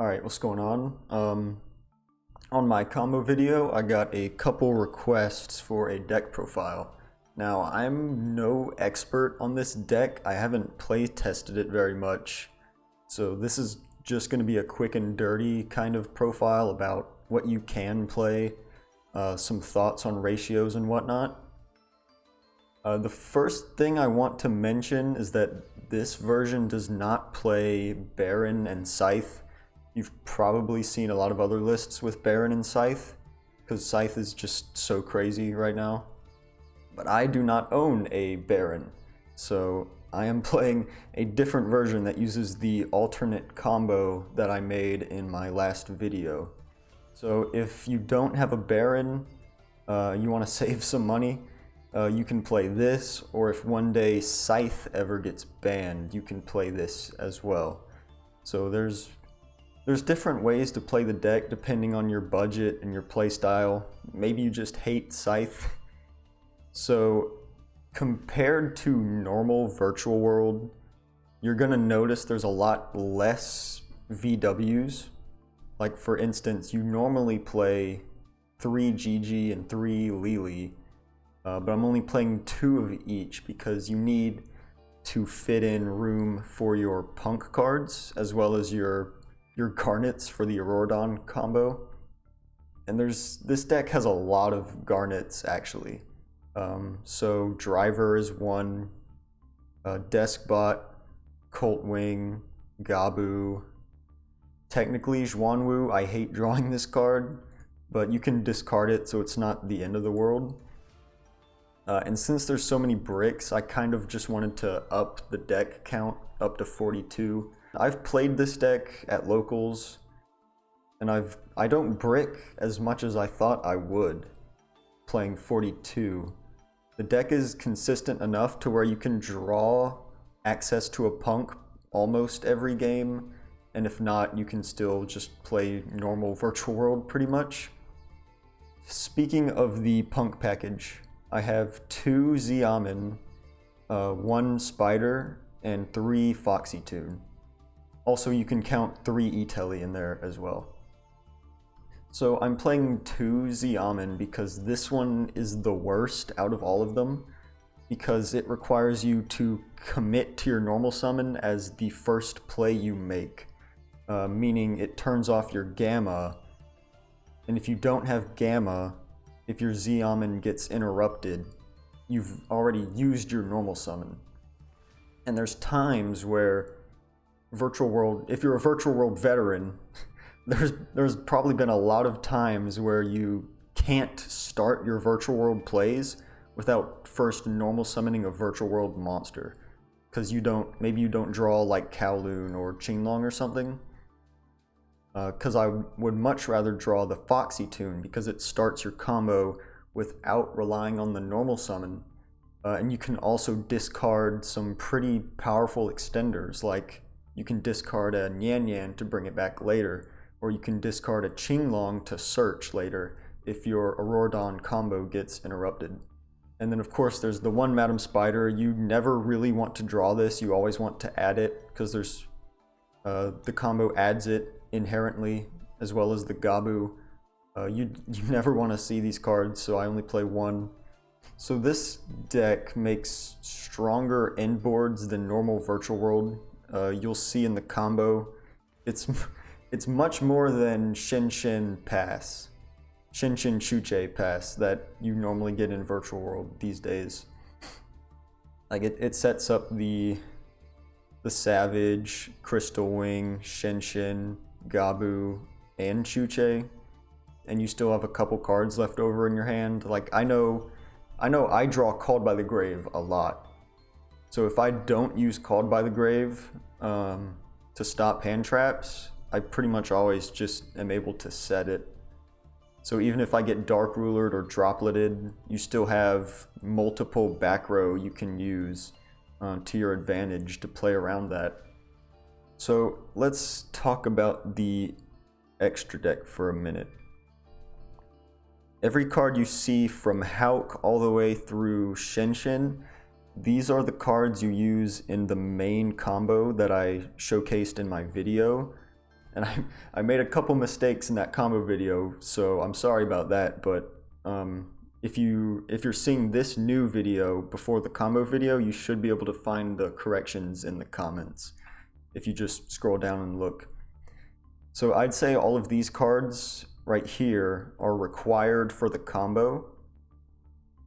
Alright, what's going on? On my combo video, I got a couple requests for a deck profile. Now, I'm no expert on this deck. I haven't play tested it very much. So this is just going to be a quick and dirty kind of profile about what you can play, some thoughts on ratios and whatnot. The first thing I want to mention is that this version does not play Baronne and Scythe. You've probably seen a lot of other lists with Baronne and Scythe, because Scythe is just so crazy right now. But I do not own a Baronne, so I am playing a different version that uses the alternate combo that I made in my last video. So if you don't have a Baronne, you want to save some money, you can play this, or if one day Scythe ever gets banned, you can play this as well. So there's different ways to play the deck depending on your budget and your playstyle. Maybe you just hate Scythe. So compared to normal virtual world, you're gonna notice there's a lot less VWs. Like for instance, you normally play 3 GG and 3 Lily, but I'm only playing 2 of each because you need to fit in room for your P.U.N.K cards as well as your garnets for the Auroradon combo. And this deck has a lot of garnets actually. So Driver is one, Deskbot, Colt Wing, Gabu. Technically Zhuanwu, I hate drawing this card, but you can discard it so it's not the end of the world. And since there's so many bricks, I kind of just wanted to up the deck count up to 42. I've played this deck at locals, and I don't brick as much as I thought I would, playing 42. The deck is consistent enough to where you can draw access to a P.U.N.K almost every game, and if not, you can still just play normal virtual world pretty much. Speaking of the P.U.N.K package, I have 2 Xiamen, 1 Spider, and 3 Foxy Tune. Also, you can count 3 E-Telly in there as well. So I'm playing 2 Xiamen because this one is the worst out of all of them, because it requires you to commit to your normal summon as the first play you make, meaning it turns off your Gamma, and if you don't have Gamma, if your Xiamen gets interrupted, you've already used your normal summon. And there's times where virtual world, if you're a virtual world veteran, there's probably been a lot of times where you can't start your virtual world plays without first normal summoning a virtual world monster, because maybe you don't draw like Kowloon or Qinglong or something. Because I would much rather draw the Foxy Tune because it starts your combo without relying on the normal summon, and you can also discard some pretty powerful extenders, like you can discard a Nyan Nyan to bring it back later, or you can discard a Qinglong to search later if your Auroradon combo gets interrupted. And then of course there's the one Madam Spider. You never really want to draw this, you always want to add it, because there's the combo adds it inherently, as well as the Gabu. You never want to see these cards, so I only play 1. So this deck makes stronger end boards than normal virtual world. You'll see in the combo, it's much more than Shin Pass, Shin Chuche Pass that you normally get in virtual world these days. Like it sets up the Savage, Crystal Wing, Shin, Gabu, and Chuche, and you still have a couple cards left over in your hand. Like I know I draw Called by the Grave a lot. So if I don't use Called by the Grave to stop Handtraps, I pretty much always just am able to set it. So even if I get Dark Rulered or Dropleted, you still have multiple back row you can use to your advantage to play around that. So let's talk about the extra deck for a minute. Every card you see from H.U.K all the way through Shin, these are the cards you use in the main combo that I showcased in my video. And I made a couple mistakes in that combo video, so I'm sorry about that, but if you're seeing this new video before the combo video, you should be able to find the corrections in the comments if you just scroll down and look. So I'd say all of these cards right here are required for the combo,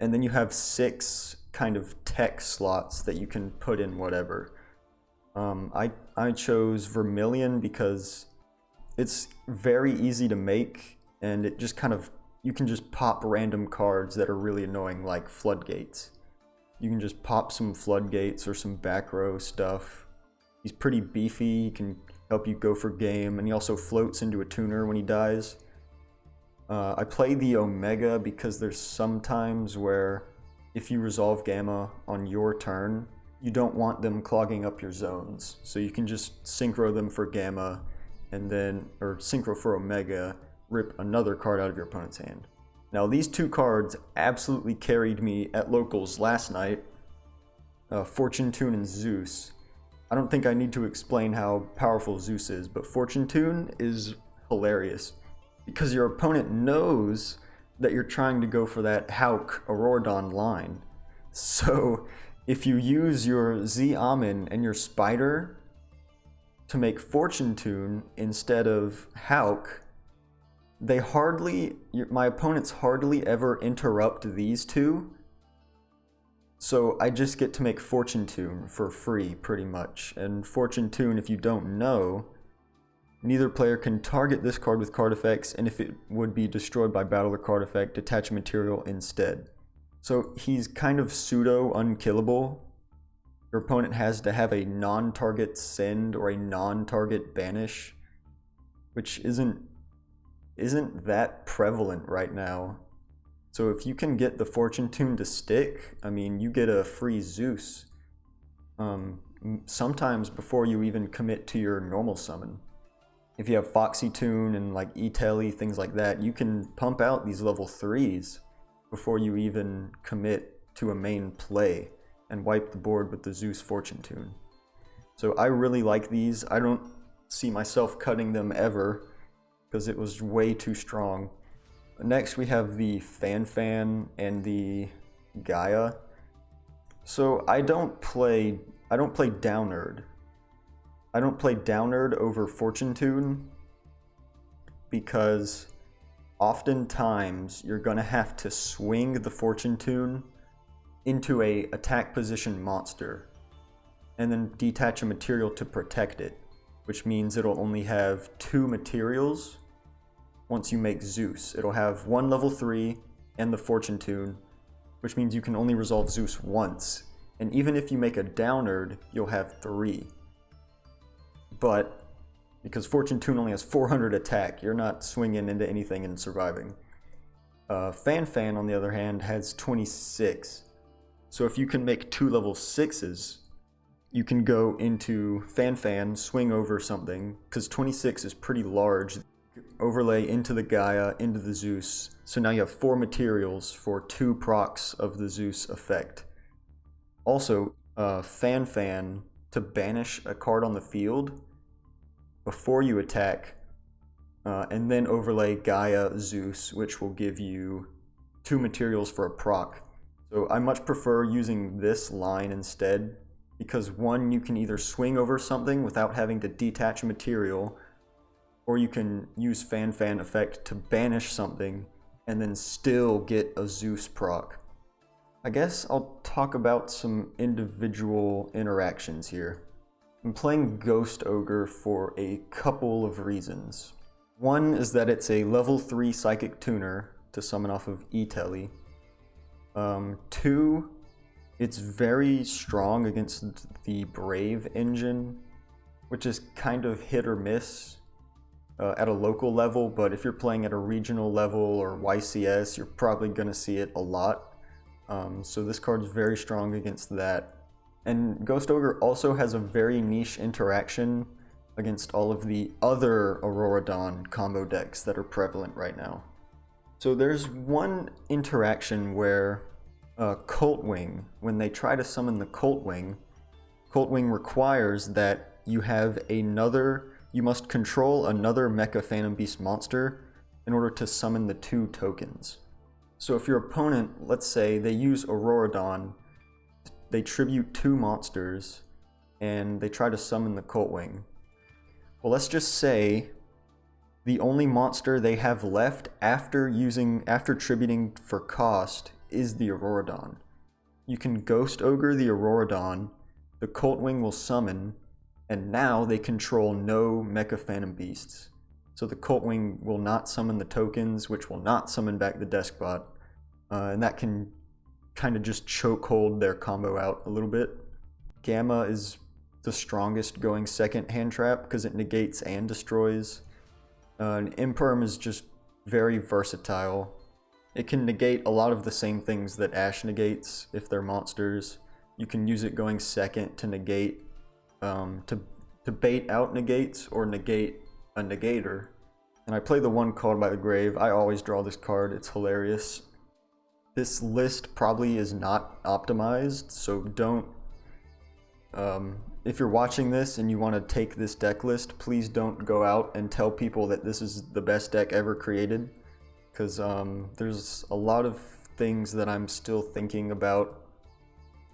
and then you have 6 kind of tech slots that you can put in whatever. I chose Vermilion because it's very easy to make, and it just kind of, you can just pop random cards that are really annoying, like Floodgates. You can just pop some Floodgates or some back row stuff. He's pretty beefy, he can help you go for game, and he also floats into a tuner when he dies. I play the Omega because there's some times where if you resolve Gamma on your turn, you don't want them clogging up your zones. So you can just synchro them for Gamma, and then, or synchro for Omega, rip another card out of your opponent's hand. Now these 2 cards absolutely carried me at locals last night, Fortune Tune and Zeus. I don't think I need to explain how powerful Zeus is, but Fortune Tune is hilarious because your opponent knows that you're trying to go for that P.U.N.K Auroradon line. So if you use your Z-Amin and your Spider to make Fortune Tune instead of P.U.N.K, my opponents hardly ever interrupt these 2. So I just get to make Fortune Tune for free, pretty much. And Fortune Tune, if you don't know, neither player can target this card with card effects, and if it would be destroyed by battle or card effect, detach material instead. So he's kind of pseudo unkillable. Your opponent has to have a non-target send or a non-target banish, which isn't that prevalent right now. So if you can get the Fortune Tune to stick, I mean, you get a free Zeus. Sometimes before you even commit to your normal summon. If you have Foxy Tune and like E-Telly, things like that, you can pump out these level 3s before you even commit to a main play and wipe the board with the Zeus Fortune Tune. So I really like these. I don't see myself cutting them ever because it was way too strong. Next we have the Fan and the Gaia. So I don't play Downerd. I don't play Downerd over Fortune Tune because oftentimes you're gonna have to swing the Fortune Tune into a attack position monster and then detach a material to protect it, which means it'll only have 2 materials once you make Zeus. It'll have 1 level 3 and the Fortune Tune, which means you can only resolve Zeus once. And even if you make a Downerd, you'll have 3. But because Fortune Tune only has 400 attack, you're not swinging into anything and surviving. Fan, on the other hand, has 26. So if you can make 2 level 6s, you can go into Fan, swing over something, because 26 is pretty large. Overlay into the Gaia, into the Zeus. So now you have 4 materials for 2 procs of the Zeus effect. Also, Fan to banish a card on the field before you attack, and then overlay Gaia Zeus, which will give you 2 materials for a proc. So I much prefer using this line instead, because 1, you can either swing over something without having to detach a material, or you can use Fan effect to banish something and then still get a Zeus proc. I guess I'll talk about some individual interactions here. I'm playing Ghost Ogre for a couple of reasons. One is that it's a level 3 psychic tuner to summon off of E-Telly. 2, it's very strong against the Brave engine, which is kind of hit or miss at a local level, but if you're playing at a regional level or YCS, you're probably going to see it a lot. So this card's very strong against that. And Ghost Ogre also has a very niche interaction against all of the other Auroradon combo decks that are prevalent right now. So there's one interaction where Cult Wing, when they try to summon the Cult Wing requires that you have another you must control another Mecha Phantom Beast monster in order to summon the 2 tokens. So if your opponent, let's say they use Auroradon, they tribute 2 monsters, and they try to summon the Coltwing. Well, let's just say the only monster they have left after tributing for cost is the Auroradon. You can Ghost Ogre the Auroradon, the Coltwing will summon, and now they control no Mecha Phantom Beasts. So the Coltwing will not summon the tokens, which will not summon back the Deskbot, and that can kind of just chokehold their combo out a little bit. Gamma is the strongest going second hand trap because it negates and destroys. And Imperm is just very versatile. It can negate a lot of the same things that Ash negates if they're monsters. You can use it going second to negate, to bait out negates or negate a negator. And I play the one Called by the Grave. I always draw this card, it's hilarious. This list probably is not optimized, so don't, if you're watching this and you want to take this deck list, please don't go out and tell people that this is the best deck ever created, because there's a lot of things that I'm still thinking about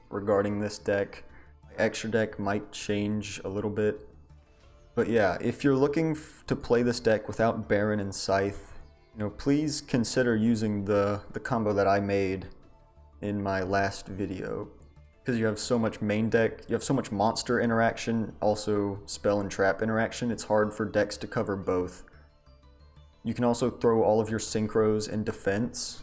regarding this deck. My extra deck might change a little bit. But yeah, if you're looking to play this deck without Baronne and Scythe, please consider using the combo that I made in my last video. Because you have so much main deck, you have so much monster interaction, also spell and trap interaction, it's hard for decks to cover both. You can also throw all of your synchros in defense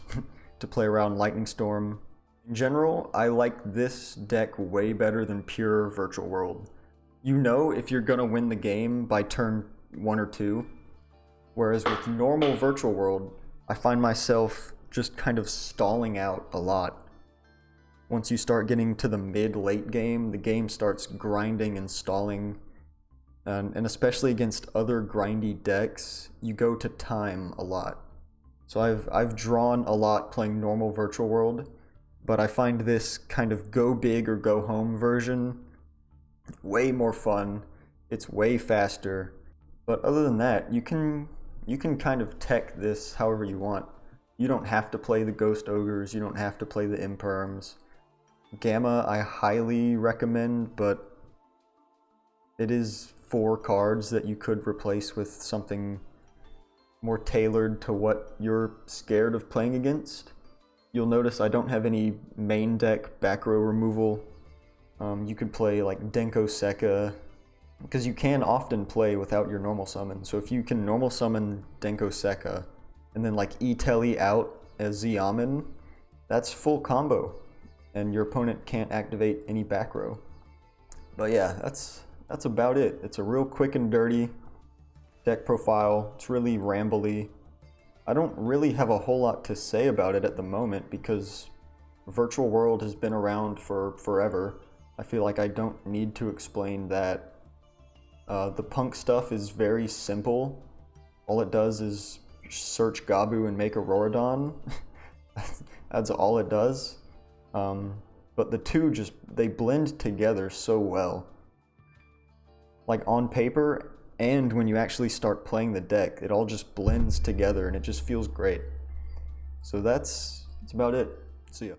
to play around Lightning Storm. In general, I like this deck way better than pure Virtual World. You know if you're gonna win the game by turn 1 or 2, whereas with normal Virtual World, I find myself just kind of stalling out a lot. Once you start getting to the mid-late game, the game starts grinding and stalling, and especially against other grindy decks, you go to time a lot. So I've drawn a lot playing normal Virtual World, but I find this kind of go big or go home version way more fun. It's way faster, but other than that, you can kind of tech this however you want. You don't have to play the Ghost Ogres, you don't have to play the Imperms. Gamma I highly recommend, but it is 4 cards that you could replace with something more tailored to what you're scared of playing against. You'll notice I don't have any main deck back row removal. You could play like Denko Sekka, because you can often play without your normal summon. So if you can normal summon Denko Sekka, and then like E-Telly out as Xiamen, that's full combo, and your opponent can't activate any back row. But yeah, that's about it. It's a real quick and dirty deck profile. It's really rambly. I don't really have a whole lot to say about it at the moment because Virtual World has been around for forever. I feel like I don't need to explain that. The P.U.N.K stuff is very simple. All it does is search Gabu and make Auroradon. That's all it does. But the two they blend together so well. Like on paper, and when you actually start playing the deck, it all just blends together and it just feels great. So that's about it. See ya.